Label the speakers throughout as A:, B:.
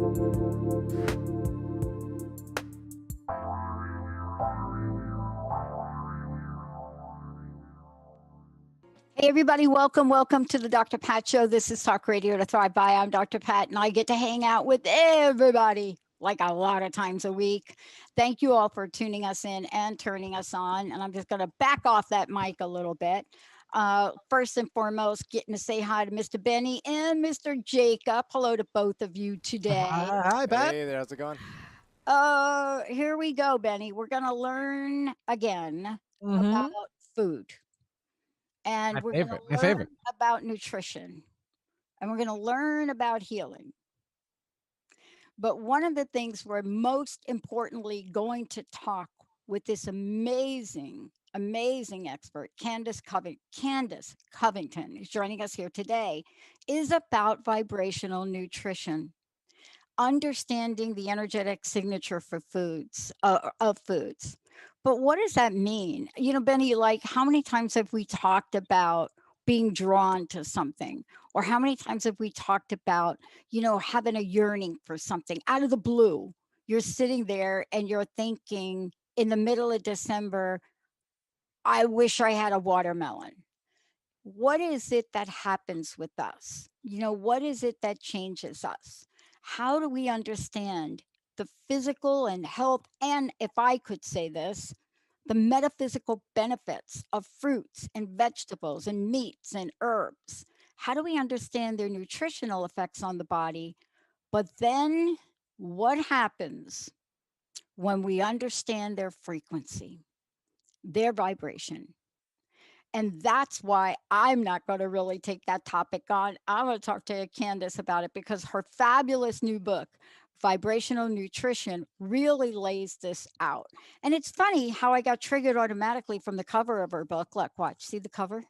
A: Hey, everybody, welcome to the Dr. Pat Show. This is Talk Radio to Thrive By. I'm Dr. Pat, and I get to hang out with everybody like a lot of times a week. Thank you all for tuning us in and turning us on. And I'm just going to back off that mic a little bit. First and foremost, getting to say hi to Mr. Benny and Mr. Jacob. Hello to both of you today.
B: Hi, Pat.
C: Hey there, how's it going?
A: Here we go, Benny. We're going to learn again about food. And we're going to learn about nutrition, and we're going to learn about healing. But one of the things we're most importantly going to talk with this amazing expert, Candice Covington, is joining us here today, is about vibrational nutrition. Understanding the energetic signature for foods, of foods. But what does that mean? You know, Benny, like how many times have we talked about being drawn to something? Or how many times have we talked about, you know, having a yearning for something out of the blue? You're sitting there and you're thinking in the middle of December, I wish I had a watermelon. What is it that happens with us? You know, what is it that changes us? How do we understand the physical and health, and if I could say this, the metaphysical benefits of fruits and vegetables and meats and herbs? How do we understand their nutritional effects on the body? But then what happens when we understand their frequency, their vibration? And that's why I'm not going to really take that topic on. I'm going to talk to Candice about it because her fabulous new book, Vibrational Nutrition, really lays this out. And it's funny how I got triggered automatically from the cover of her book. Look, watch, see the cover,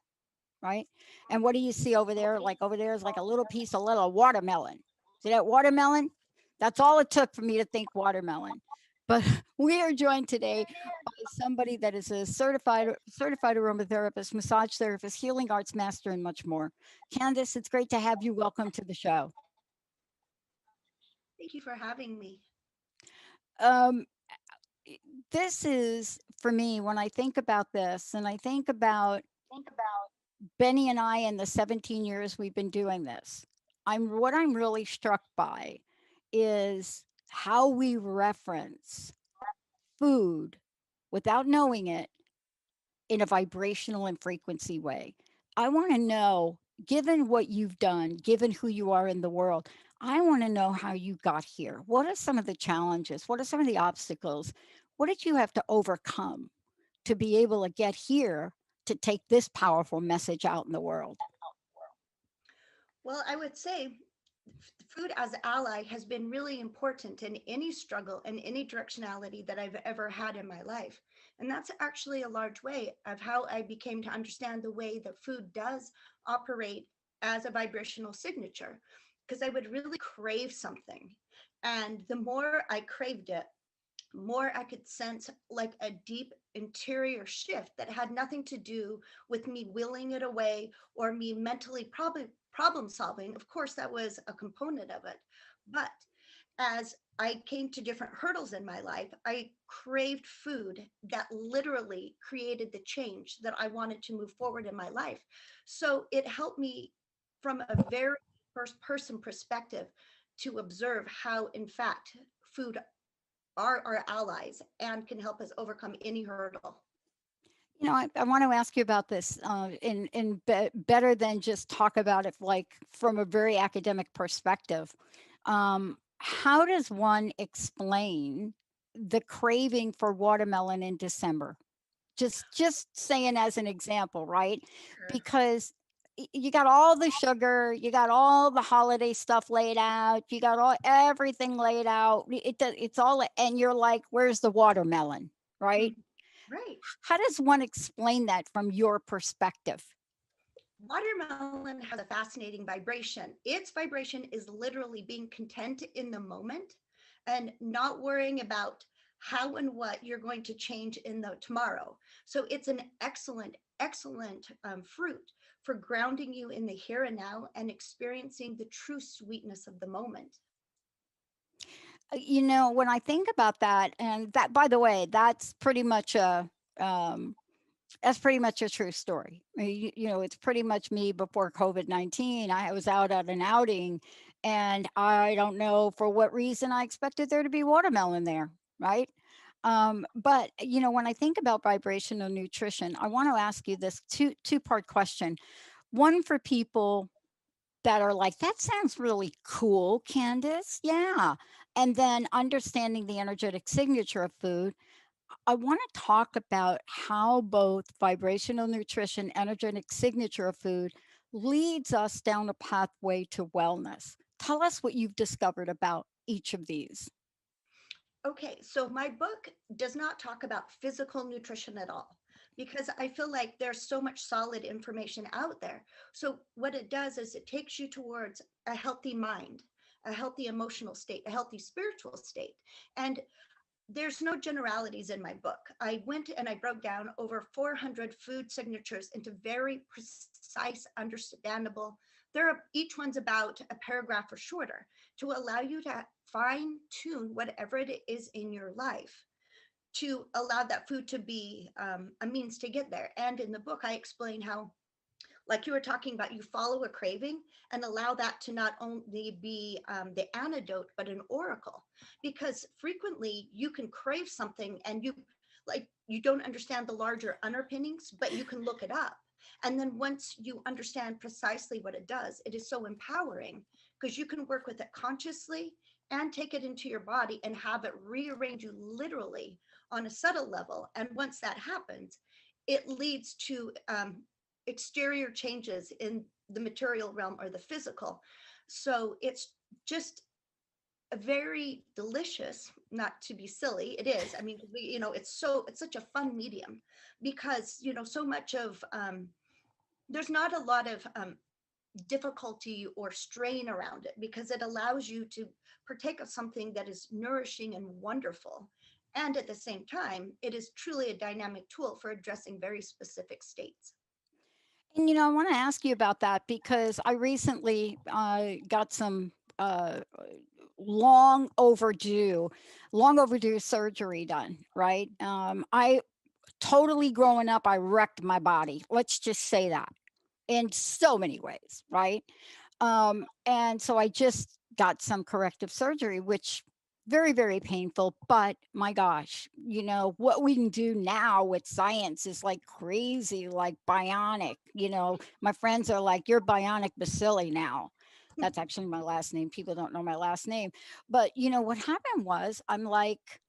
A: right? And what do you see over there? Like over there is like a little piece of little watermelon. See that watermelon? That's all it took for me to think watermelon. But we are joined today by somebody that is a certified aromatherapist, massage therapist, healing arts master, and much more. Candice, it's great to have you. Welcome to the show.
D: Thank you for having me.
A: This is, for me, when I think about this, and I think about Benny and I in the 17 years we've been doing this, what I'm really struck by is how we reference food without knowing it in a vibrational and frequency way. I want to know, given what you've done, given who you are in the world, I want to know how you got here. What are some of the challenges? What are some of the obstacles? What did you have to overcome to be able to get here to take this powerful message out in the world?
D: Well, I would say food as ally has been really important in any struggle and any directionality that I've ever had in my life. And that's actually a large way of how I became to understand the way that food does operate as a vibrational signature, because I would really crave something. And the more I craved it, more I could sense like a deep interior shift that had nothing to do with me willing it away or me mentally problem solving. Of course, that was a component of it. But as I came to different hurdles in my life, I craved food that literally created the change that I wanted to move forward in my life. So it helped me from a very first person perspective to observe how, in fact, food are our allies and can help us overcome any hurdle.
A: You know, I want to ask you about this better than just talk about it like from a very academic perspective. How does one explain the craving for watermelon in December? Just saying as an example, right?
D: Sure.
A: Because you got all the sugar, you got all the holiday stuff laid out, you got everything laid out. It's all, and you're like, where's the watermelon, right?
D: Right.
A: How does one explain that from your perspective?
D: Watermelon has a fascinating vibration. Its vibration is literally being content in the moment and not worrying about how and what you're going to change in the tomorrow. So it's an excellent fruit for grounding you in the here and now and experiencing the true sweetness of the moment.
A: When I think about that, and that, by the way, um, that's pretty much a true story. It's pretty much me before COVID-19. I was out at an outing, and I don't know for what reason I expected there to be watermelon there, right? But when I think about vibrational nutrition, I want to ask you this two-part question. One for people that are like, that sounds really cool, Candice. Yeah. And then understanding the energetic signature of food. I want to talk about how both vibrational nutrition, energetic signature of food leads us down a pathway to wellness. Tell us what you've discovered about each of these.
D: Okay, so my book does not talk about physical nutrition at all because I feel like there's so much solid information out there. So, what it does is it takes you towards a healthy mind, a healthy emotional state, a healthy spiritual state. And there's no generalities in my book. I went and I broke down over 400 food signatures into very precise, understandable. Each one's about a paragraph or shorter to allow you to fine tune whatever it is in your life to allow that food to be a means to get there. And in the book, I explain how, like you were talking about, you follow a craving and allow that to not only be the antidote but an oracle, because frequently you can crave something and you don't understand the larger underpinnings, but you can look it up, and then once you understand precisely what it does, it is so empowering because you can work with it consciously and take it into your body and have it rearrange you literally on a subtle level. And once that happens, it leads to exterior changes in the material realm or the physical. So it's just a very delicious, not to be silly, it is. I mean, it's such a fun medium because, so much of, there's not a lot of difficulty or strain around it because it allows you to partake of something that is nourishing and wonderful. And at the same time, it is truly a dynamic tool for addressing very specific states.
A: And I want to ask you about that because I recently got some long overdue, long overdue surgery done. Right? I totally growing up, I wrecked my body. Let's just say that in so many ways, right? And so I just got some corrective surgery, which very, very painful. But my gosh, what we can do now with science is like crazy, like bionic. My friends are like, you're bionic Baccili now. That's actually my last name. People don't know my last name. But what happened was I'm like,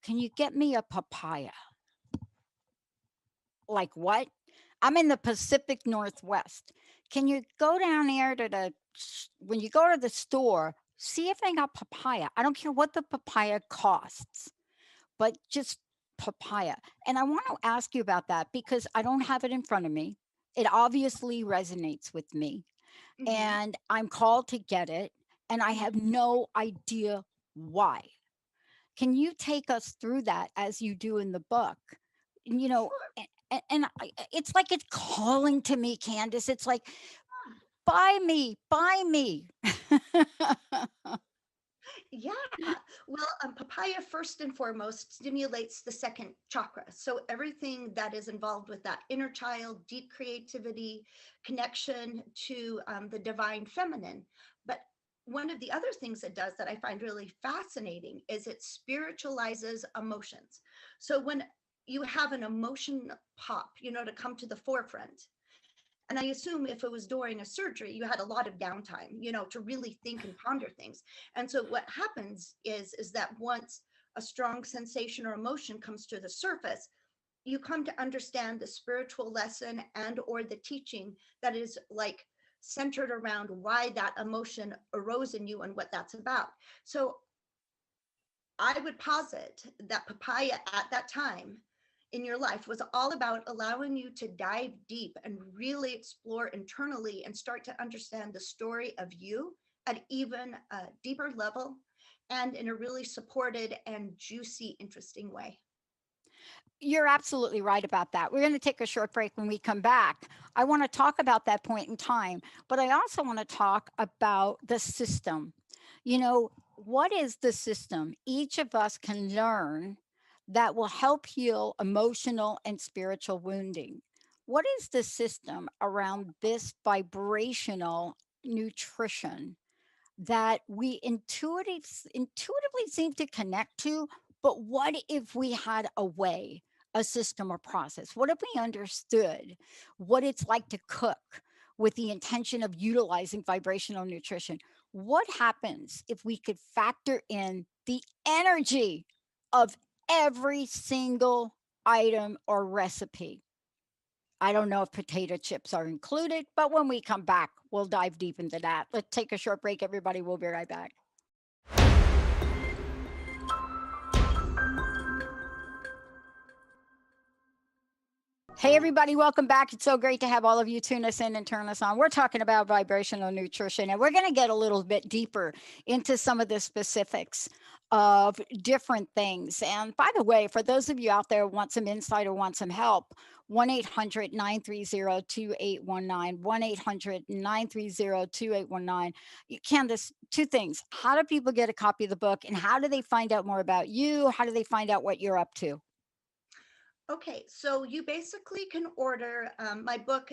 A: can you get me a papaya? Like what? I'm in the Pacific Northwest. Can you go down there to when you go to the store, see if they got papaya? I don't care what the papaya costs, but just papaya. And I want to ask you about that because I don't have it in front of me. It obviously resonates with me,
D: Hmm.
A: and I'm called to get it, and I have
D: Hmm.
A: no idea why. Can you take us through that as you do in the book?
D: Sure.
A: It's like it's calling to me, Candace. It's like, buy me, buy me.
D: Yeah. Well, papaya first and foremost stimulates the second chakra. So everything that is involved with that inner child, deep creativity, connection to the divine feminine. But one of the other things it does that I find really fascinating is it spiritualizes emotions. So when you have an emotion pop, to come to the forefront, and I assume if it was during a surgery, you had a lot of downtime, to really think and ponder things. And so what happens is that once a strong sensation or emotion comes to the surface, you come to understand the spiritual lesson and or the teaching that is like centered around why that emotion arose in you and what that's about. So I would posit that papaya at that time in your life was all about allowing you to dive deep and really explore internally and start to understand the story of you at even a deeper level and in a really supported and juicy, interesting way.
A: You're absolutely right about that. We're going to take a short break. When we come back, I want to talk about that point in time, but I also want to talk about the system. You know, What is the system each of us can learn that will help heal emotional and spiritual wounding? What is the system around this vibrational nutrition that we intuitively seem to connect to? But what if we had a way, a system or process? What if we understood what it's like to cook with the intention of utilizing vibrational nutrition? What happens if we could factor in the energy of every single item or recipe? I don't know if potato chips are included, but when we come back, we'll dive deep into that. Let's take a short break, everybody. We'll be right back. Hey, everybody, welcome back. It's so great to have all of you tune us in and turn us on. We're talking about vibrational nutrition, and we're going to get a little bit deeper into some of the specifics of different things. And by the way, for those of you out there who want some insight or want some help, 1-800-930-2819, 1-800-930-2819. Candice, two things. How do people get a copy of the book, and how do they find out more about you? How do they find out what you're up to?
D: Okay, so you basically can order my book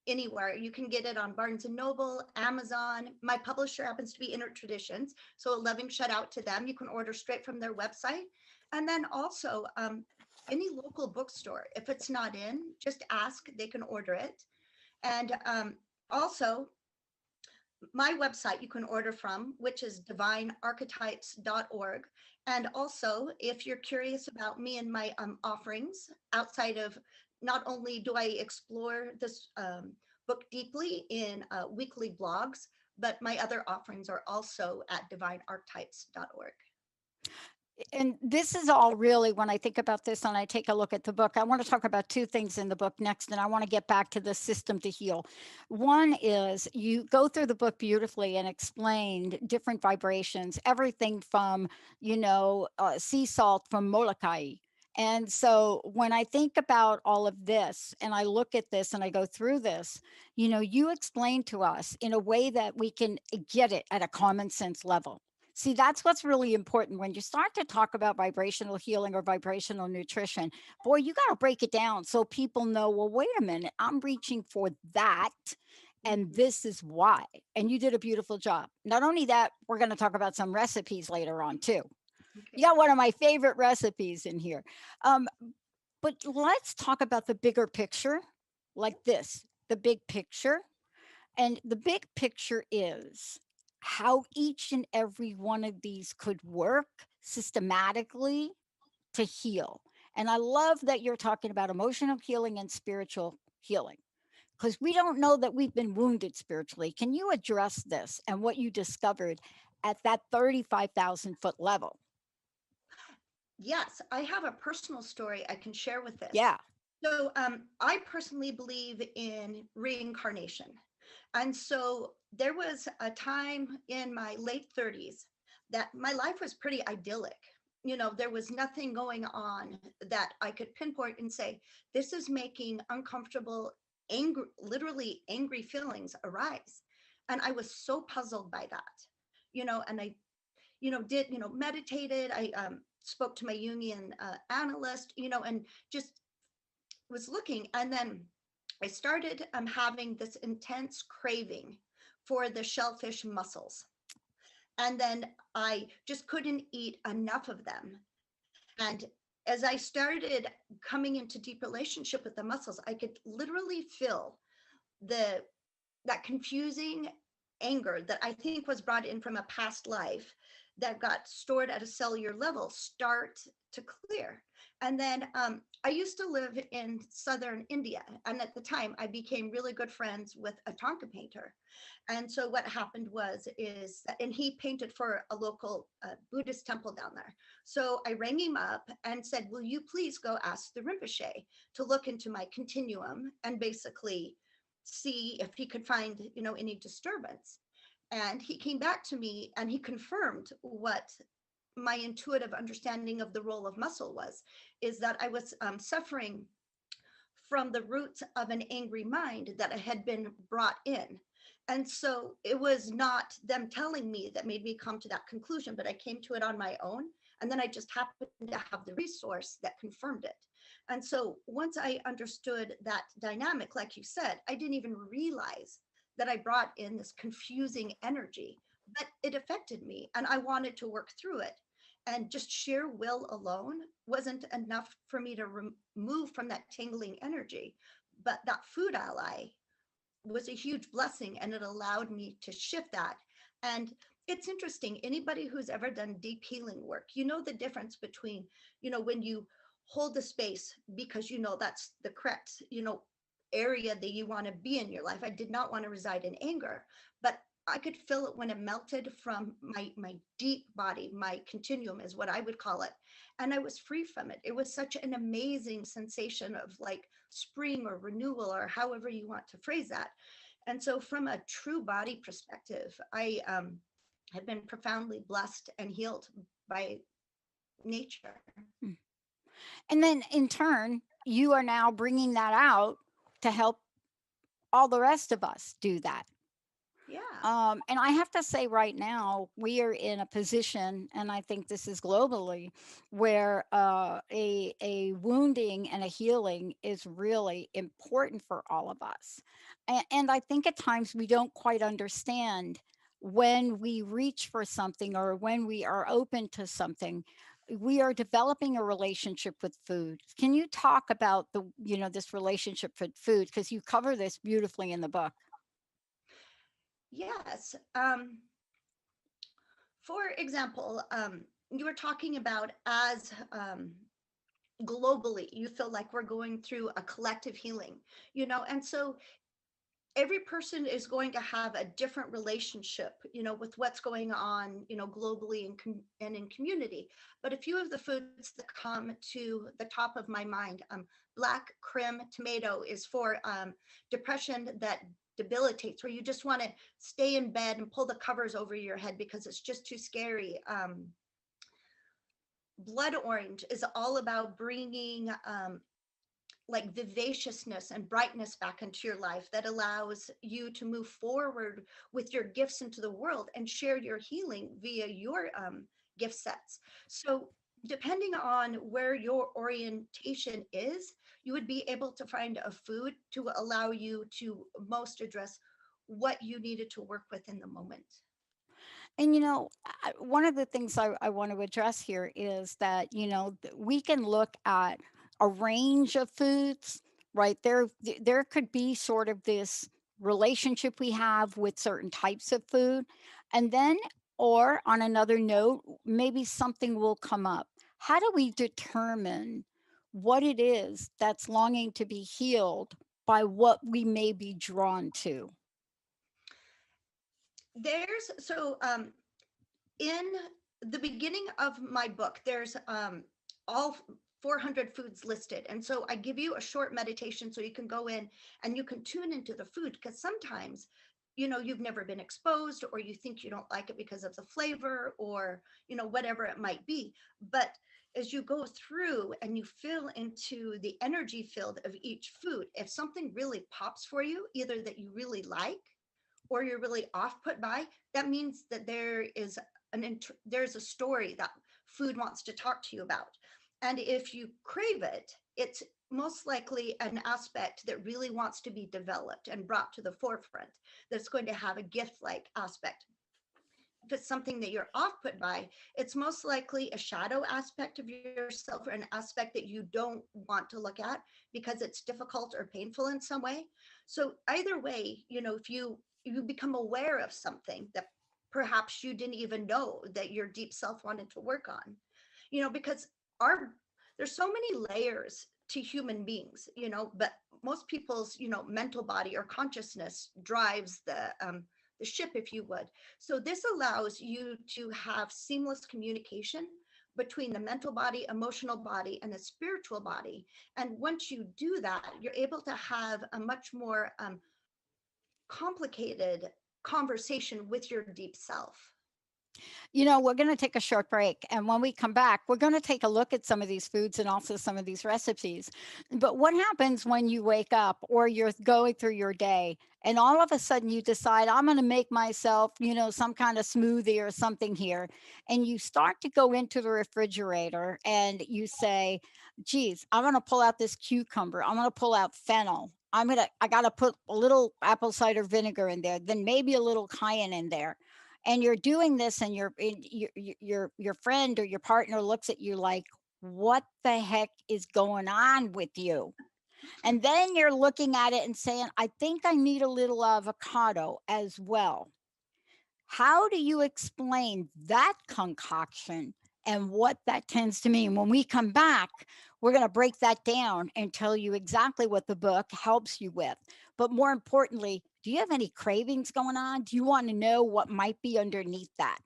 D: anywhere. You can get it on Barnes and Noble, Amazon. My publisher happens to be Inner Traditions, so a loving shout out to them. You can order straight from their website. And then also any local bookstore. If it's not in, just ask, they can order it. And also, my website you can order from, which is divinearchetypes.org. And also, if you're curious about me and my offerings outside of, not only do I explore this book deeply in weekly blogs, but my other offerings are also at divinearchetypes.org.
A: And this is all really, when I think about this and I take a look at the book, I want to talk about two things in the book next, and I want to get back to the system to heal. One is you go through the book beautifully and explained different vibrations, everything from, sea salt from Molokai. And so when I think about all of this and I look at this and I go through this, you explain to us in a way that we can get it at a common sense level. See, that's what's really important when you start to talk about vibrational healing or vibrational nutrition. Boy, you got to break it down so people know, well, wait a minute, I'm reaching for that. And
D: Mhm.
A: this is why. And you did a beautiful job. Not only that, we're going to talk about some recipes later on, too. You
D: Okay.
A: got one of my favorite recipes in here. Um, but let's talk about the bigger picture,
D: Yeah.
A: like this, the big picture. And the big picture is how each and every one of these could work systematically to heal. And I love that you're talking about emotional healing and spiritual healing because we don't know that we've been wounded spiritually. Can you address this and what you discovered at that 35,000-foot level?
D: Yes, I have a personal story I can share with this.
A: Yeah.
D: So, I personally believe in reincarnation. And so there was a time in my late 30s that my life was pretty idyllic. There was nothing going on that I could pinpoint and say, this is making uncomfortable, angry, literally angry feelings arise. And I was so puzzled by that, and I did, meditated. I spoke to my Jungian analyst, and just was looking. And then I started having this intense craving for the shellfish mussels. And then I just couldn't eat enough of them. And as I started coming into deep relationship with the mussels, I could literally feel the that confusing anger that I think was brought in from a past life that got stored at a cellular level start to clear. And then I used to live in southern India. And at the time, I became really good friends with a Tonka painter. And so what happened and he painted for a local Buddhist temple down there. So I rang him up and said, will you please go ask the Rinpoche to look into my continuum and basically see if he could find, any disturbance. And he came back to me and he confirmed what my intuitive understanding of the role of muscle is that I was suffering from the roots of an angry mind that had been brought in. And so it was not them telling me that made me come to that conclusion, but I came to it on my own. And then I just happened to have the resource that confirmed it. And so once I understood that dynamic, like you said, I didn't even realize that I brought in this confusing energy, but it affected me and I wanted to work through it. And just sheer will alone wasn't enough for me to remove from that tingling energy. But that food ally was a huge blessing and it allowed me to shift that. And it's interesting, anybody who's ever done deep healing work, you know the difference between, when you hold the space because that's the correct, area that you want to be in your life. I did not want to reside in anger, but I could feel it when it melted from my deep body. My continuum is what I would call it, and I was free from it. It was such an amazing sensation of like spring or renewal or however you want to phrase that. And so from a true body perspective, I have been profoundly blessed and healed by nature.
A: Mm. And then in turn, you are now bringing that out to help all the rest of us do that.
D: Yeah.
A: And I have to say, right now, we are in a position, and I think this is globally, where a wounding and a healing is really important for all of us. And I think at times we don't quite understand when we reach for something or when we are open to something. We are developing a relationship with food. Can you talk about this relationship with food? Because you cover this beautifully in the book.
D: Yes. For example, you were talking about as globally, you feel like we're going through a collective healing, and so every person is going to have a different relationship, with what's going on, globally and in community. But a few of the foods that come to the top of my mind, black crim tomato is for depression that debilitates, where you just want to stay in bed and pull the covers over your head because it's just too scary. Blood orange is all about bringing like vivaciousness and brightness back into your life that allows you to move forward with your gifts into the world and share your healing via your gift sets. So depending on where your orientation is, you would be able to find a food to allow you to most address what you needed to work with in the moment.
A: And one of the things I want to address here is that we can look at a range of foods, right? There could be sort of this relationship we have with certain types of food, and then, or on another note, maybe something will come up. How do we determine what it is that's longing to be healed by what we may be drawn to?
D: There's so in the beginning of my book, there's all 400 foods listed. And so I give you a short meditation so you can go in and you can tune into the food, because sometimes, you've never been exposed or you think you don't like it because of the flavor or, whatever it might be. But as you go through and you feel into the energy field of each food, if something really pops for you, either that you really like or you're really off put by, that means that there's a story that food wants to talk to you about. And if you crave it, it's most likely an aspect that really wants to be developed and brought to the forefront, that's going to have a gift like aspect. If it's something that you're off put by, it's most likely a shadow aspect of yourself or an aspect that you don't want to look at because it's difficult or painful in some way. So either way, if you become aware of something that perhaps you didn't even know that your deep self wanted to work on, because our there's so many layers to human beings, but most people's, mental body or consciousness drives the ship, if you would. So this allows you to have seamless communication between the mental body, emotional body, and the spiritual body. And once you do that, you're able to have a much more complicated conversation with your deep self.
A: We're going to take a short break. And when we come back, we're going to take a look at some of these foods and also some of these recipes. But what happens when you wake up or you're going through your day and all of a sudden you decide, I'm going to make myself, some kind of smoothie or something here. And you start to go into the refrigerator and you say, geez, I'm going to pull out this cucumber. I'm going to pull out fennel. I got to put a little apple cider vinegar in there, then maybe a little cayenne in there, and you're doing this and your friend or your partner looks at you like, what the heck is going on with you? And then you're looking at it and saying, I think I need a little avocado as well. How do you explain that concoction and what that tends to mean? When we come back, we're going to break that down and tell you exactly what the book helps you with. But more importantly, do you have any cravings going on? Do you want to know what might be underneath that?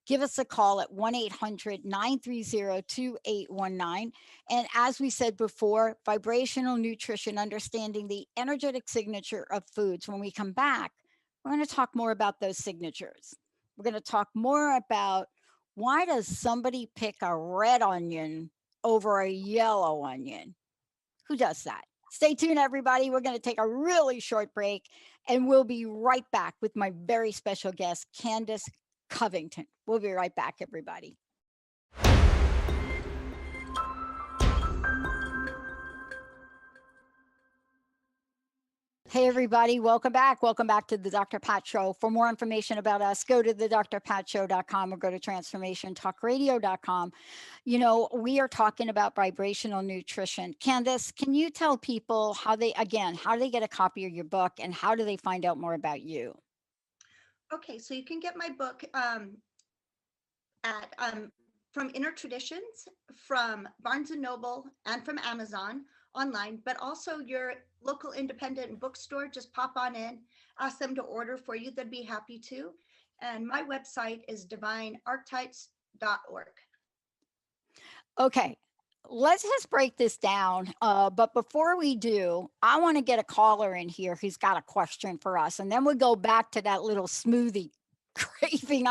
A: Give us a call at 1-800-930-2819. And as we said before, vibrational nutrition, understanding the energetic signature of foods. When we come back, we're going to talk more about those signatures. We're going to talk more about why does somebody pick a red onion over a yellow onion? Who does that? Stay tuned, everybody. We're going to take a really short break and we'll be right back with my very special guest, Candice Covington. We'll be right back, everybody. Hey, everybody. Welcome back. Welcome back to the Dr. Pat Show. For more information about us, go to the drpatshow.com or go to transformationtalkradio.com. We are talking about vibrational nutrition. Candice, can you tell people how do they get a copy of your book and how do they find out more about you?
D: Okay, so you can get my book at from Inner Traditions, from Barnes and Noble, and from Amazon online, but also your local independent bookstore. Just pop on in, ask them to order for you. They'd be happy to. And my website is divinearchetypes.org.
A: Okay, let's just break this down. But before we do, I want to get a caller in here who's got a question for us. And then we'll go back to that little smoothie craving.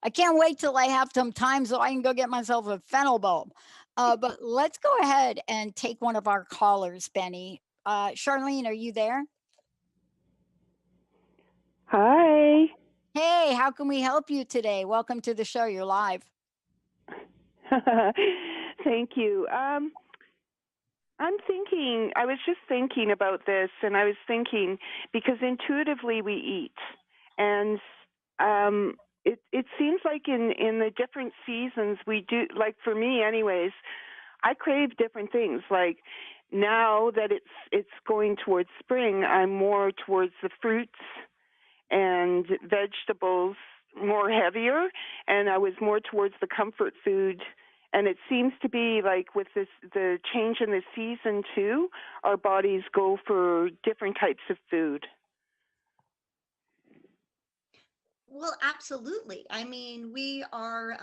A: I can't wait till I have some time so I can go get myself a fennel bulb. But let's go ahead and take one of our callers, Benny. Charlene, are you there?
B: Hi.
A: Hey, how can we help you today? Welcome to the show. You're live.
B: Thank you. I was just thinking about this, and I was thinking because intuitively we eat, and it seems like in the different seasons we do, like for me anyways, I crave different things. Like now that it's going towards spring, I'm more towards the fruits and vegetables, more heavier, and I was more towards the comfort food. And it seems to be like with the change in the season too, our bodies go for different types of food.
D: Well, absolutely. I mean, we are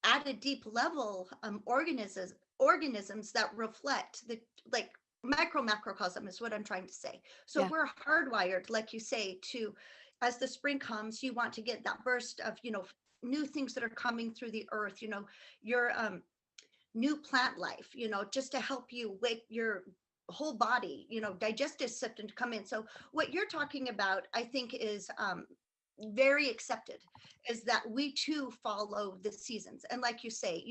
D: at a deep level organisms that reflect the, like, macrocosm is what I'm trying to say. So yeah, we're hardwired, like you say, to, as the spring comes, you want to get that burst of new things that are coming through the earth, your new plant life, just to help you wake your whole body, digestive system to come in. So what you're talking about, I think, is very accepted, is that we too follow the seasons. And like you say,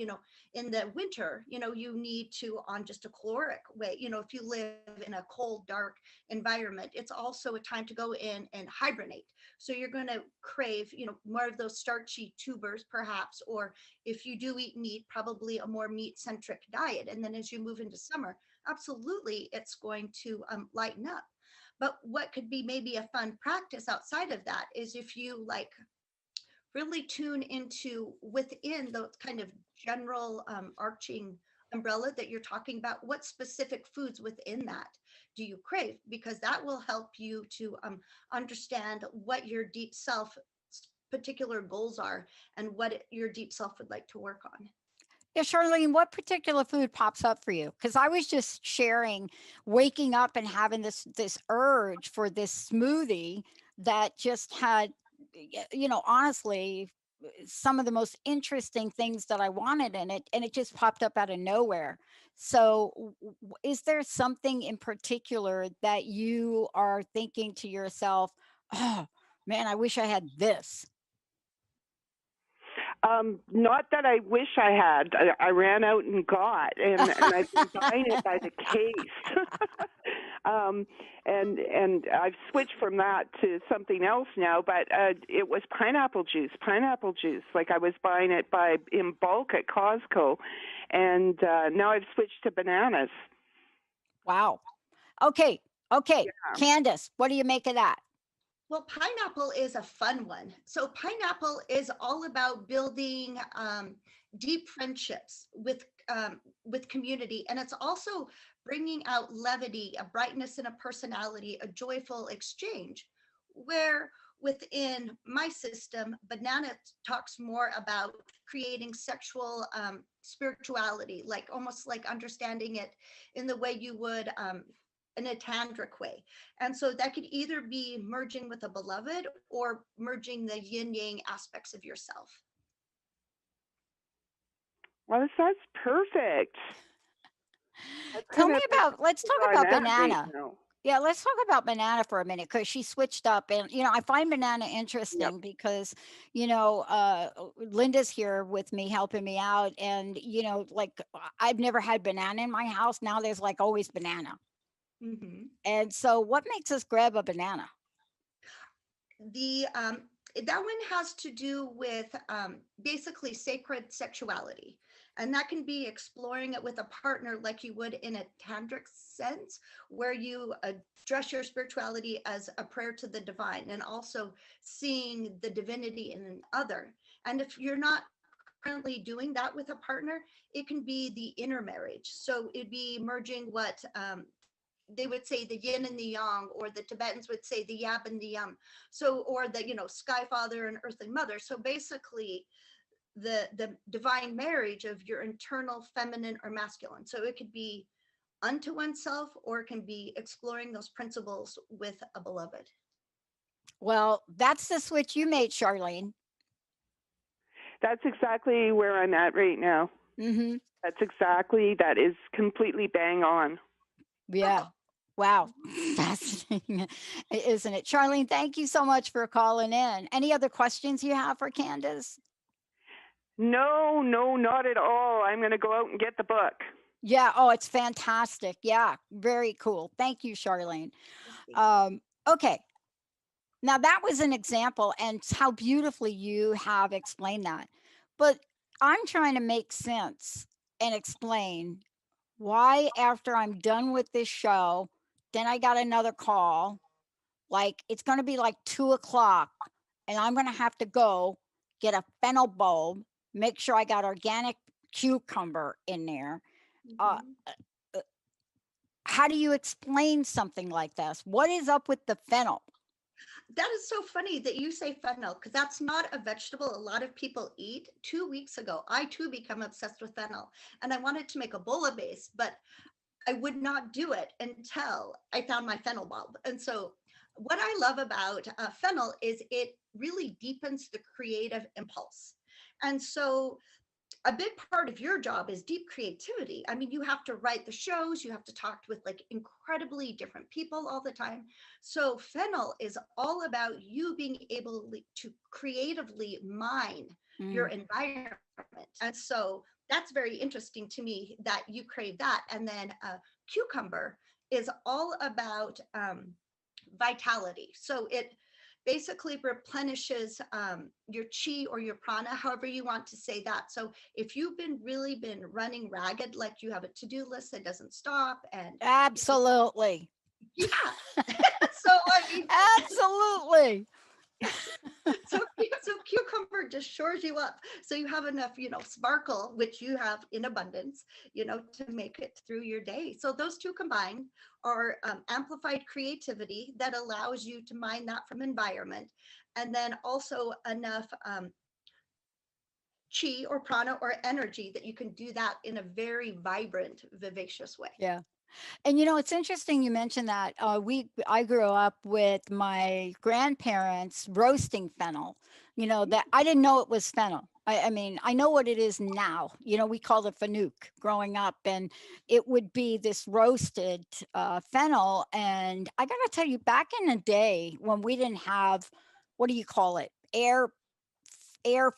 D: in the winter, you need to, on just a caloric way, if you live in a cold, dark environment, it's also a time to go in and hibernate. So you're going to crave, more of those starchy tubers perhaps, or if you do eat meat, probably a more meat centric diet. And then as you move into summer, absolutely, it's going to lighten up. But what could be maybe a fun practice outside of that is if you like really tune into within the kind of general arching umbrella that you're talking about, what specific foods within that do you crave? Because that will help you to understand what your deep self particular goals are and what your deep self would like to work on.
A: Yeah, Charlene, what particular food pops up for you? Because I was just sharing, waking up and having this urge for this smoothie that just had honestly, some of the most interesting things that I wanted in it, and it just popped up out of nowhere. So, is there something in particular that you are thinking to yourself, "Oh, man, I wish I had this"?
B: Not that I wish I had. I ran out and got, and I've been buying it by the case. um, and I've switched from that to something else now. But it was pineapple juice. Pineapple juice. Like I was buying it by in bulk at Costco, and now I've switched to bananas.
A: Wow. Okay. Okay.
B: Yeah.
A: Candice, what do you make of that?
D: Well, pineapple is a fun one. So, pineapple is all about building deep friendships with community, and it's also bringing out levity, a brightness in a personality, a joyful exchange. Where within my system, banana talks more about creating sexual spirituality, like almost like understanding it in the way you would in a tantric way. And so that could either be merging with a beloved or merging the yin yang aspects of yourself.
B: Well, that's perfect. That's
A: Tell
B: kind
A: me
B: of
A: about let's talk
B: where I'm
A: about
B: at right
A: banana.
B: now.
A: Yeah, let's talk about banana for a minute because she switched up. And, I find banana
B: Yep.
A: interesting because, Linda's here with me, helping me out. And, like I've never had banana in my house. Now there's like always banana.
D: Mm-hmm.
A: And so, what makes us grab a banana?
D: The that one has to do with basically sacred sexuality, and that can be exploring it with a partner like you would in a tantric sense, where you address your spirituality as a prayer to the divine, and also seeing the divinity in an other. And if you're not currently doing that with a partner, it can be the inner marriage. So it'd be merging what they would say the yin and the yang, or the Tibetans would say the yab and the yum. So, or the, sky father and earthly mother. So basically, the divine marriage of your internal feminine or masculine. So it could be unto oneself, or it can be exploring those principles with a beloved.
A: Well, that's the switch you made, Charlene.
B: That's exactly where I'm at right now.
A: Mm-hmm.
B: That is completely bang on.
A: Yeah. Wow. Fascinating, isn't it? Charlene, thank you so much for calling in. Any other questions you have for Candace?
B: No, no, not at all. I'm going to go out and get the book.
A: Yeah. Oh, it's fantastic. Yeah. Very cool. Thank you, Charlene.
D: Thank you.
A: Okay. Now, that was an example, and how beautifully you have explained that. But I'm trying to make sense and explain why, after I'm done with this show, then I got another call. Like, it's going to be like 2 o'clock, and I'm going to have to go get a fennel bulb, make sure I got organic cucumber in there. Uh,
D: Mhm.
A: uh, how do you explain something like this? What is up with the fennel?
D: That is so funny that you say fennel, because that's not a vegetable a lot of people eat. 2 weeks ago, I too become obsessed with fennel, and I wanted to make a base, but I would not do it until I found my fennel bulb. And so, what I love about fennel is it really deepens the creative impulse. And so, a big part of your job is deep creativity. I mean, you have to write the shows, you have to talk with like incredibly different people all the time. So, fennel is all about you being able to creatively mine your
A: Mm.
D: environment. And so, that's very interesting to me that you crave that. And then, cucumber is all about vitality. So, it basically replenishes your chi or your prana, however you want to say that. So if you've been really been running ragged, like you have a to-do list that doesn't stop, and
A: Absolutely.
D: yeah. So I mean,
A: Absolutely.
D: so cucumber just shores you up, so you have enough, sparkle, which you have in abundance, to make it through your day. So those two combined are amplified creativity that allows you to mine that from environment, and then also enough chi or prana or energy that you can do that in a very vibrant, vivacious way.
A: Yeah. And it's interesting you mentioned that. I grew up with my grandparents roasting fennel. That I didn't know it was fennel. I mean, I know what it is now. We called it fanook growing up, and it would be this roasted fennel. And I gotta tell you, back in the day when we didn't have, what do you call it, air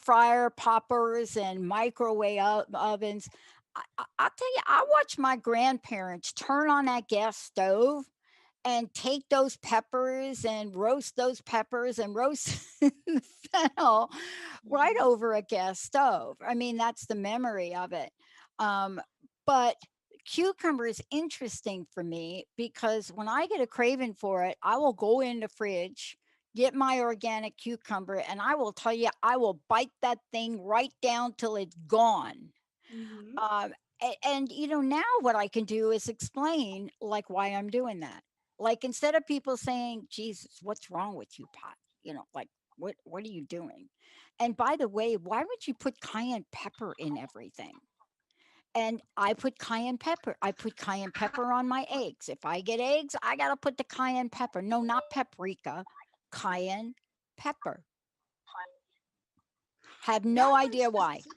A: fryer poppers and microwave ovens. I'll tell you, I watched my grandparents turn on that gas stove and take those peppers and roast fennel right
D: Mhm.
A: over a gas stove. I mean, that's the memory of it. Um, but cucumber is interesting for me because when I get a craving for it, I will go in the fridge, get my organic cucumber, and I will tell you, I will bite that thing right down till it's gone.
D: Mhm.
A: Um, and now what I can do is explain like why I'm doing that. Like instead of people saying, "Jesus, what's wrong with you, Pot?" Like what are you doing? And by the way, why would you put cayenne pepper in everything? And I put cayenne pepper. I put cayenne
D: Ha-
A: pepper on my eggs. If I get eggs, I gotta put the cayenne pepper. No, not paprika, cayenne pepper. Have
D: That
A: no
D: one,
A: idea why.
D: speci-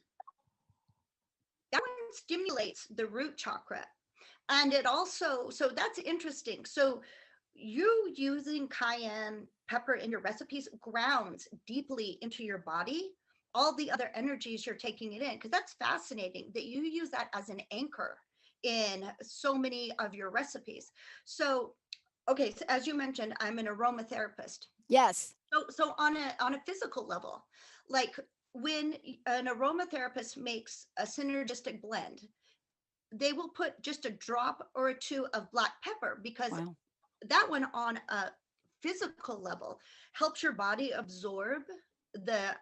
D: that one stimulates the root chakra. And it also, so that's interesting. So you using cayenne pepper in your recipes grounds deeply into your body all the other energies you're taking it in, because that's fascinating that you use that as an anchor in so many of your recipes. So okay, so as you mentioned, I'm an aromatherapist.
A: Yes.
D: So on a physical level, like when an aromatherapist makes a synergistic blend, they will put just a drop or two of black pepper, because
A: Wow.
D: that one on a physical level helps your body absorb the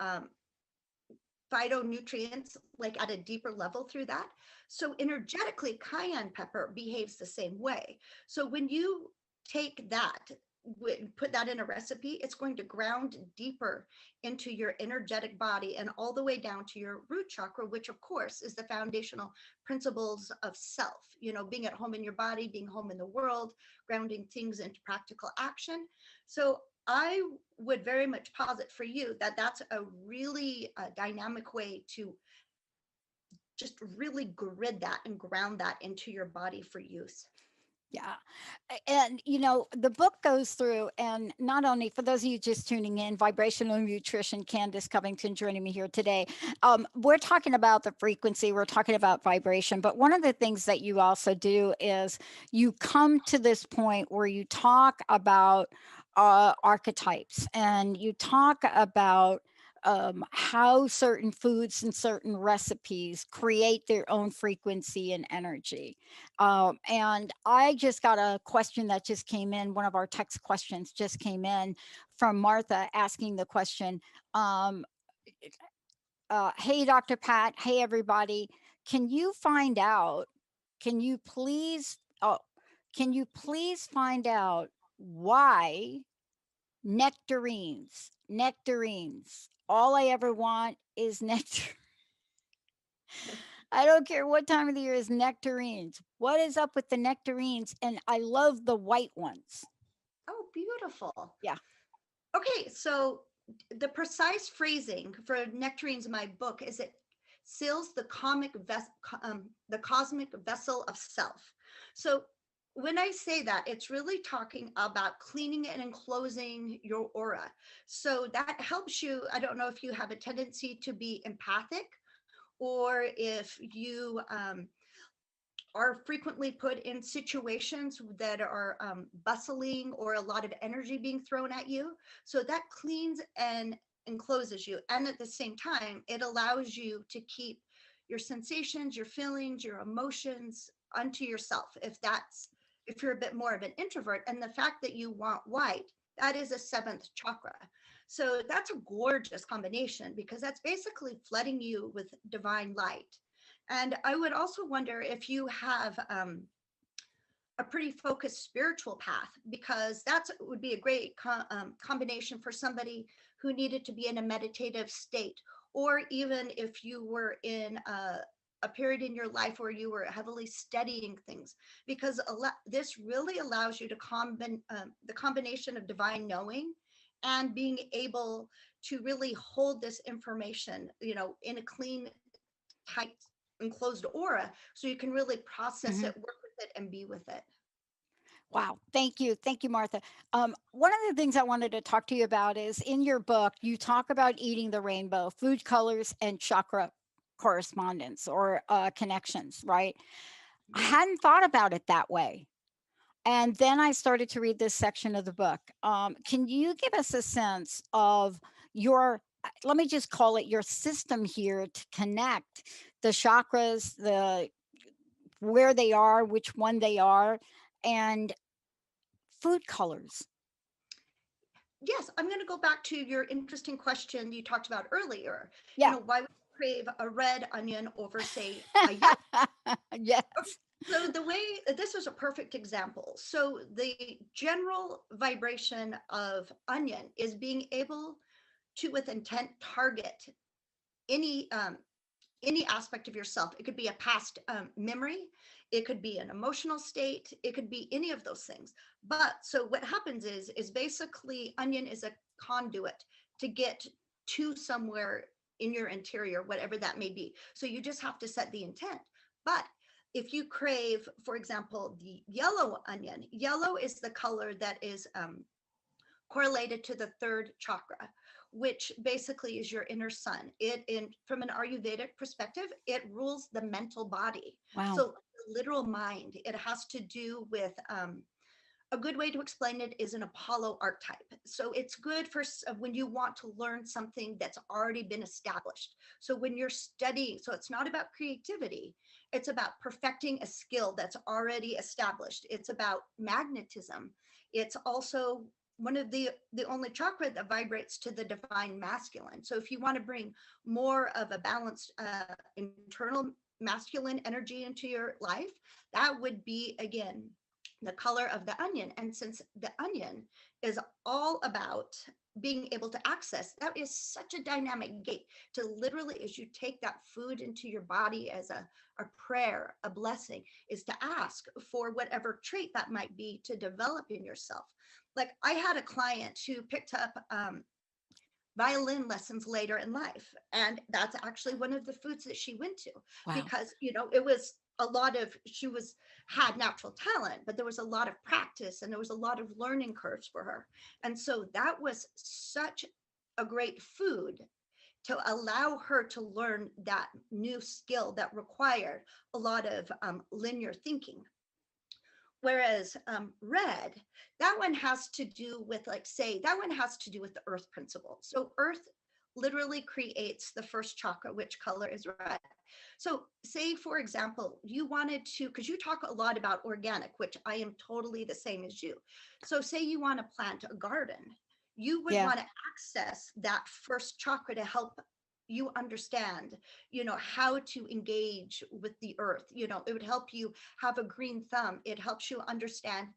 D: phytonutrients like at a deeper level through that. So energetically, cayenne pepper behaves the same way. So when you take that, put that in a recipe, it's going to ground deeper into your energetic body and all the way down to your root chakra, which of course is the foundational principles of self, being at home in your body, being home in the world, grounding things into practical action. So I would very much posit for you that that's a really dynamic way to just really grid that and ground that into your body for use.
A: Yeah. And, the book goes through, and not only for those of you just tuning in, Vibrational Nutrition, Candice Covington joining me here today. We're talking about the frequency, we're talking about vibration. But one of the things that you also do is you come to this point where you talk about archetypes and you talk about how certain foods and certain recipes create their own frequency and energy. And I just got a question that just came in. One of our text questions just came in from Martha asking the question, um, hey, Dr. Pat, hey, everybody, can you find out, can you please, oh, can you please find out why nectarines, all I ever want is nectar. I don't care what time of the year is nectarines. What is up with the nectarines? And I love the white ones.
D: Oh, beautiful.
A: Yeah.
D: Okay, so the precise phrasing for Nectarines in my book is it seals the cosmic vessel of self. So when I say that, it's really talking about cleaning and enclosing your aura. So that helps you. I don't know if you have a tendency to be empathic, or if you are frequently put in situations that are bustling or a lot of energy being thrown at you. So that cleans and encloses you. And at the same time, it allows you to keep your sensations, your feelings, your emotions unto yourself. If you're a bit more of an introvert, and the fact that you want white, that is a seventh chakra. So that's a gorgeous combination, because that's basically flooding you with divine light. And I would also wonder if you have a pretty focused spiritual path, because that would be a great combination for somebody who needed to be in a meditative state, or even if you were in a period in your life where you were heavily studying things, because this really allows you to the combination of divine knowing and being able to really hold this information, in a clean, tight, enclosed aura, so you can really process
A: Mhm.
D: it, work with it, and be with it.
A: Wow. Thank you, Martha. One of the things I wanted to talk to you about is in your book, you talk about eating the rainbow, food colors, and chakra correspondence or connections, right? I hadn't thought about it that way. And then I started to read this section of the book. Can you give us a sense of your, let me just call it your system here to connect the chakras, the where they are, which one they are, and food colors?
D: Yes, I'm going to go back to your interesting question you talked about earlier.
A: Yeah.
D: Why would you crave a red onion over, say, a yellow? Okay,
A: Yes.
D: so the way this is a perfect example. So the general vibration of onion is being able to, with intent, target any any aspect of yourself. It could be a past memory, it could be an emotional state, it could be any of those things. But so what happens is basically onion is a conduit to get to somewhere in your interior, whatever that may be. So you just have to set the intent. But if you crave, for example, the yellow onion, yellow is the color that is correlated to the third chakra, which basically is your inner sun. It in From an Ayurvedic perspective, it rules the mental body.
A: Wow.
D: So the literal mind. It has to do with a good way to explain it is an Apollo archetype. So it's good for when you want to learn something that's already been established. So when you're studying, so it's not about creativity, it's about perfecting a skill that's already established. It's about magnetism. It's also one of the only chakra that vibrates to the divine masculine. So if you want to bring more of a balanced internal masculine energy into your life, that would be, again, the color of the onion. And since the onion is all about being able to access, that is such a dynamic gate to literally, as you take that food into your body as a prayer, a blessing, is to ask for whatever trait that might be to develop in yourself. Like, I had a client who picked up violin lessons later in life, and that's actually one of the foods that she went to,
A: Wow.
D: because it was a lot of, she was had natural talent, but there was a lot of practice and there was a lot of learning curves for her. And so that was such a great food to allow her to learn that new skill that required a lot of linear thinking. Whereas red, that one has to do with, like, say, that one has to do with the earth principle. So earth literally creates the first chakra, which color is red. So say, for example, you wanted to, because you talk a lot about organic, which I am totally the same as you. So say you want to plant a garden, you would
A: Yeah.
D: want to access that first chakra to help you understand, how to engage with the earth. It would help you have a green thumb. It helps you understand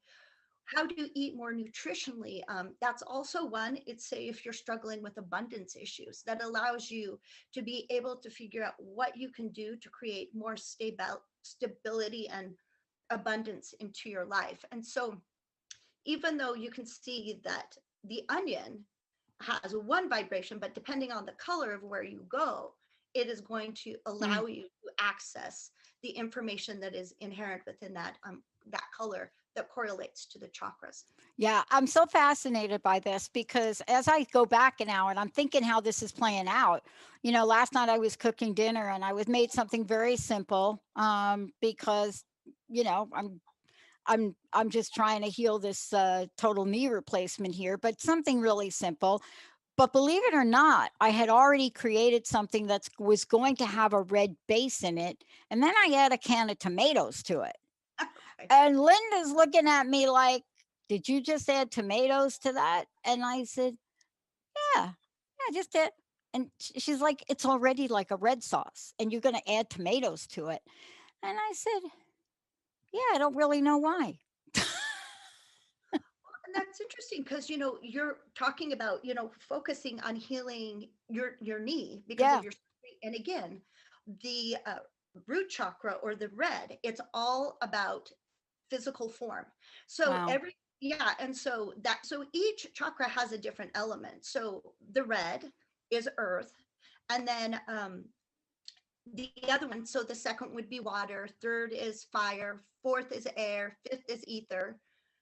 D: how to eat more nutritionally. That's also one. It's, say, if you're struggling with abundance issues, that allows you to be able to figure out what you can do to create more stability and abundance into your life. And so, even though you can see that the onion has one vibration, but depending on the color of where you go, it is going to
A: Mm.
D: allow you to access the information that is inherent within that color that correlates to the chakras.
A: Yeah, I'm so fascinated by this because as I go back now and I'm thinking how this is playing out, last night I was cooking dinner and I was made something very simple because I'm just trying to heal this total knee replacement here, but something really simple. But believe it or not, I had already created something that was going to have a red base in it, and then I add a can of tomatoes to it.
D: Okay.
A: And Linda's looking at me like, "Did you just add tomatoes to that?" And I said, "Yeah, yeah, I just did." And she's like, "It's already like a red sauce, and you're going to add tomatoes to it." And I said, "Yeah, I don't really know why."
D: And that's interesting because you're talking about focusing on healing your knee because
A: Yeah.
D: of your surgery. And again, the root chakra or the red, it's all about physical form. So
A: Wow.
D: every, yeah, and so that, so each chakra has a different element. So the red is earth, and then the other one, so the second would be water, third is fire, fourth is air, fifth is ether,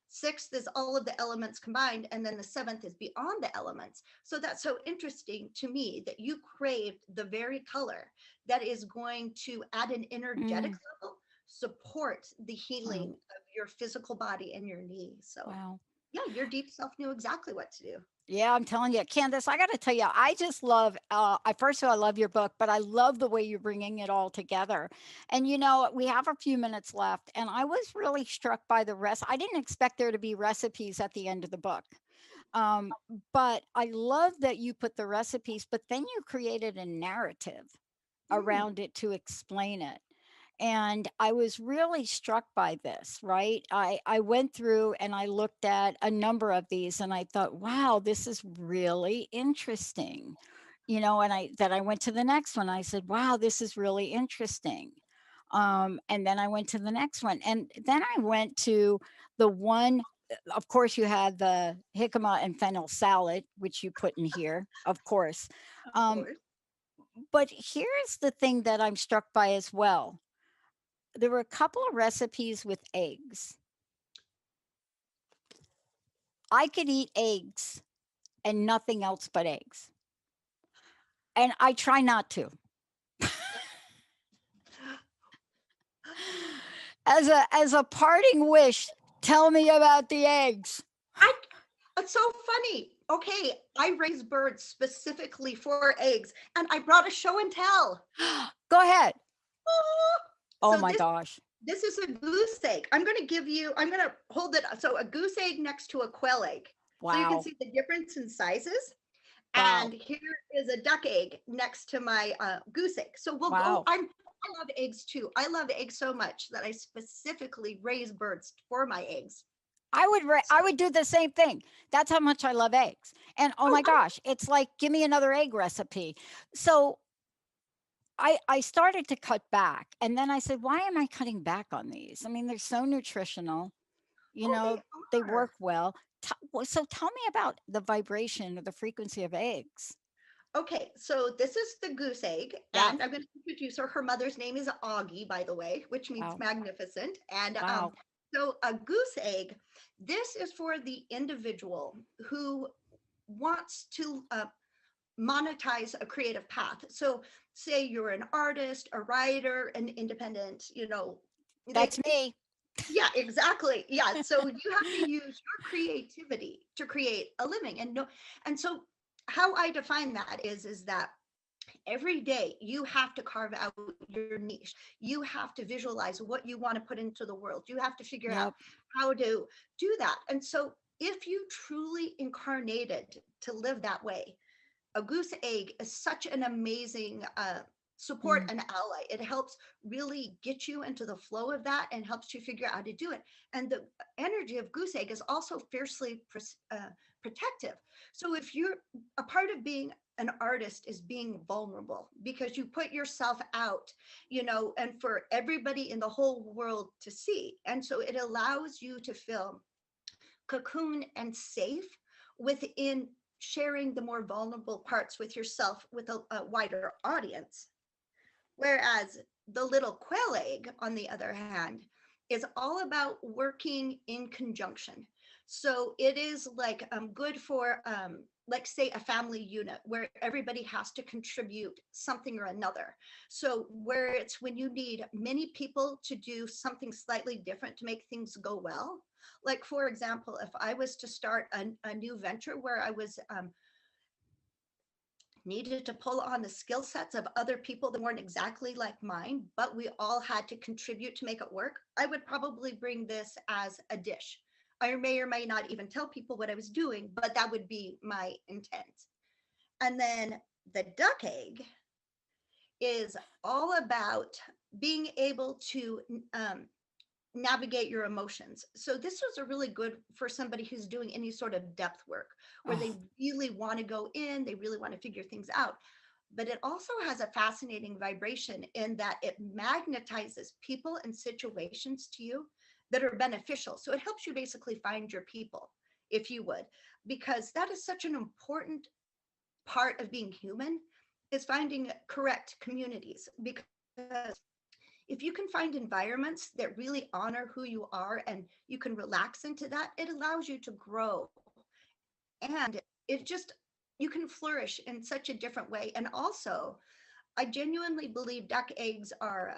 D: sixth is all of the elements combined, and then the seventh is beyond the elements. So that's so interesting to me that you craved the very color that is going to, at an energetic
A: Mm,
D: level, support the
A: wow.
D: healing of your physical body and your knee. So
A: Wow.
D: yeah, your deep self knew exactly what to do.
A: Yeah, I'm telling you, Candace, I got to tell you, I just love, I first of all, I love your book, but I love the way you're bringing it all together. And, we have a few minutes left, and I was really struck by the rest. I didn't expect there to be recipes at the end of the book. Um, but I love that you put the recipes, but then you created a narrative
D: Mm,
A: around it to explain it. And I was really struck by this, right? I went through and I looked at a number of these and I thought, wow, this is really interesting. And I went to the next one. I said, wow, this is really interesting. And then I went to the next one. And then I went to the one, of course, you had the jicama and fennel salad, which you put in here, of course.
D: of
A: Um,
D: course.
A: but here's the thing that I'm struck by as well. There were a couple of recipes with eggs. I could eat eggs and nothing else but eggs. And I try not to. As a parting wish, tell me about the eggs.
D: I, it's so funny. Okay, I raise birds specifically for eggs, and I brought a show and tell.
A: Go ahead.
D: Oh,
A: Oh
D: so
A: my gosh.
D: this is a goose egg. I'm going to give you. I'm going to hold it. So a goose egg next to a quail egg, so you can
A: Wow.
D: see the difference in sizes. And
A: Wow.
D: here is a duck egg next to my goose egg. So we'll go.
A: Wow.
D: I love eggs too. I love eggs so much that I specifically raise birds for my eggs.
A: I would do the same thing. That's how much I love eggs. And oh
D: Oh,
A: my gosh, it's like give me another egg recipe. So I started to cut back and then I said, why am I cutting back on these? I mean, they're so nutritional, you
D: oh,
A: know,
D: they
A: they
D: are.
A: work well. So tell me about the vibration or the frequency of eggs.
D: Okay, so this is the goose egg,
A: Yeah.
D: and I'm going to introduce her. Her mother's name is Augie, by the way, which means
A: Wow.
D: magnificent. And
A: Wow.
D: so a goose egg, this is for the individual who wants to monetize a creative path. So say you're an artist, a writer, an independent,
A: That's
D: they,
A: me.
D: yeah, exactly. Yeah. So you have to use your creativity to create a living. And no, and so how I define that is that every day you have to carve out your niche. You have to visualize what you want to put into the world. You have to figure out
A: Yep.
D: how to do that. And so if you truly incarnated to live that way, a goose egg is such an amazing support
A: Mm.
D: and ally. It helps really get you into the flow of that and helps you figure out how to do it. And the energy of goose egg is also fiercely protective. So if you're, a part of being an artist is being vulnerable because you put yourself out, and for everybody in the whole world to see. And so it allows you to feel cocoon and safe within sharing the more vulnerable parts with yourself with a wider audience. Whereas the little quail egg, on the other hand, is all about working in conjunction. So it is like good for, like, say, a family unit where everybody has to contribute something or another. So where it's when you need many people to do something slightly different to make things go well. Like, for example, if I was to start a new venture where I was needed to pull on the skill sets of other people that weren't exactly like mine, but we all had to contribute to make it work, I would probably bring this as a dish. I may or may not even tell people what I was doing, but that would be my intent. And then the duck egg is all about being able to navigate your emotions. So this was a really good for somebody who's doing any sort of depth work where
A: Oh,
D: they really want to go in, they really want to figure things out. but it also has a fascinating vibration in that it magnetizes people and situations to you that are beneficial. So it helps you basically find your people, if you would, because that is such an important part of being human, is finding correct communities. Because if you can find environments that really honor who you are and you can relax into that, it allows you to grow. And it just, you can flourish in such a different way. And also, I genuinely believe duck eggs are,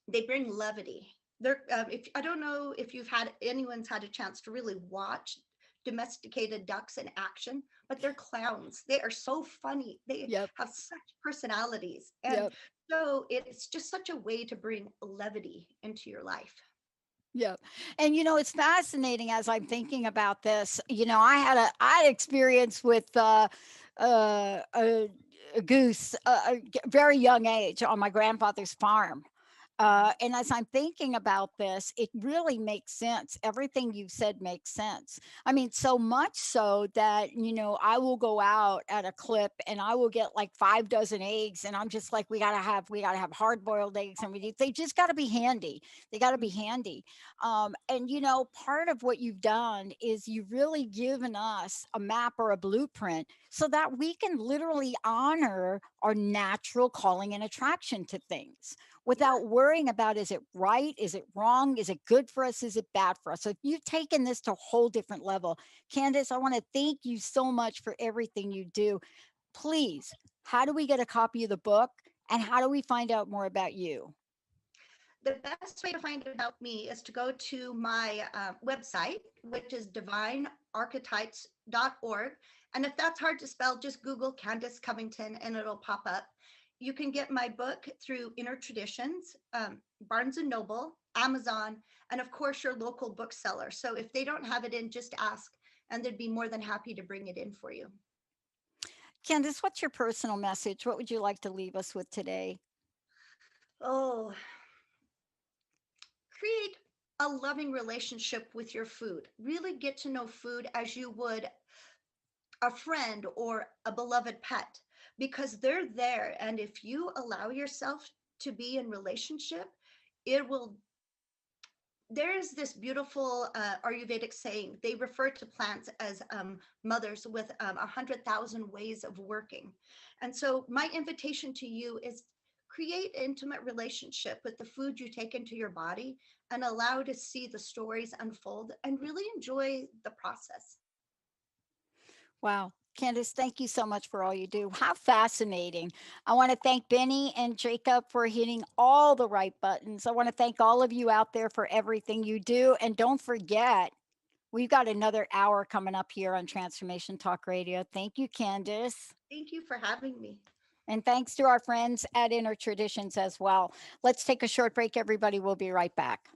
D: they bring levity. They're, if I don't know if you've had anyone's had a chance to really watch domesticated ducks in action, but they're clowns. They are so funny. They
A: Yep.
D: have such personalities. And
A: Yep.
D: so it's just such a way to bring levity into your life.
A: Yep. And it's fascinating as I'm thinking about this. I had experience with a goose very young age on my grandfather's farm. And as I'm thinking about this, it really makes sense. Everything you've said makes sense. I mean, so much so that, I will go out at a clip and I will get like 5 dozen eggs. And I'm just like, we gotta have hard boiled eggs. And they just gotta be handy. They gotta be handy. And, part of what you've done is you've really given us a map or a blueprint so that we can literally honor our natural calling and attraction to things
D: Yeah.
A: without worrying about, is it right? Is it wrong? Is it good for us? Is it bad for us? So if you've taken this to a whole different level, Candice, I want to thank you so much for everything you do. Please, how do we get a copy of the book and how do we find out more about you?
D: The best way to find out about me is to go to my website, which is divinearchetypes.org. And if that's hard to spell, just Google Candice Covington and it'll pop up. You can get my book through Inner Traditions, Barnes and Noble, Amazon, and of course your local bookseller. So if they don't have it in, just ask, and they'd be more than happy to bring it in for you.
A: Candice, what's your personal message? What would you like to leave us with today?
D: Oh, create a loving relationship with your food. Really get to know food as you would a friend or a beloved pet, because they're there. And if you allow yourself to be in relationship, it will. There's this beautiful Ayurvedic saying. They refer to plants as mothers with 100,000 ways of working. And so my invitation to you is create intimate relationship with the food you take into your body and allow to see the stories unfold and really enjoy the process.
A: Wow. Candice, thank you so much for all you do. How fascinating. I want to thank Benny and Jacob for hitting all the right buttons. I want to thank all of you out there for everything you do. And don't forget, we've got another hour coming up here on Transformation Talk Radio. Thank you, Candice.
D: Thank you for having me.
A: And thanks to our friends at Inner Traditions as well. Let's take a short break, everybody. We'll be right back.